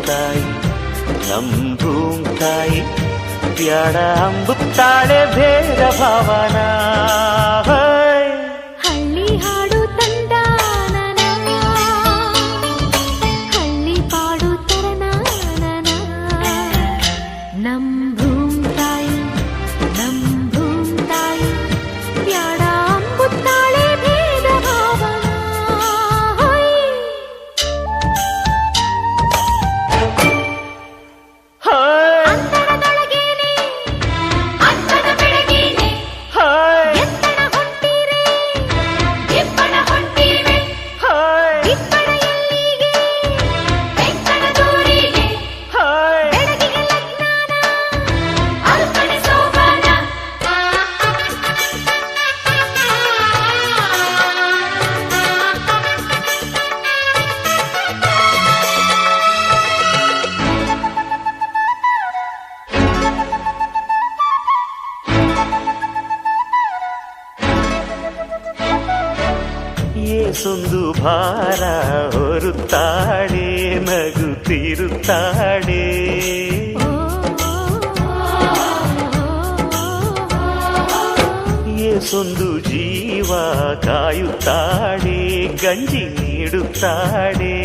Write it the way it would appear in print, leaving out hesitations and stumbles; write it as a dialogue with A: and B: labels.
A: ತಾಯಿ ನಮ್ ಭೂಮ್ ತಾಯಿ ಬ್ಯಾಡ ಅಂಬುತ್ತಾಳೆ ಭೇದ ಭಾವನ.
B: ಹಳ್ಳಿ ಹಾಡು ತಂದಾನನ ಹಳ್ಳಿ ಪಾಡು ತರನಾನನ ನಮ್ ಭೂಮ್ ತಾಯಿ ನಮ್ ಭೂಮ್ ತಾಯಿ ಬ್ಯಾಡ ಅಂಬುತ್ತಾಳೆ ಭೇದ ಭಾವನ. ಅಂತರದೊಳಗೇನೆ ಅಂತದ ಬೆಳಗೇನೆ ಎತ್ತಡ ಹೊಂಟಿರೆ ಇಬ್ಬಣ ಹೊಂಟಿವೆ ಇಬ್ಬಣ ಎಲ್ಲಿಗೆ ಬೆಕ್ಕಣ ದೂರಿಗೆ ಬೆಳಗಿಗೆ ಲಗ್ನಾನ ಅಲ್ಪನೆ ಸೋಬಾನ.
A: ಏಸೊಂದು ಭಾರ ಹೊರುತ್ತಾಳೆ ನಗುತ್ತಿರುತ್ತಾಳೆ. ಏಸೊಂದು ಜೀವ ಕಾಯುತ್ತಾಳೆ ಗಂಜಿ ನೀಡುತ್ತಾಳೆ.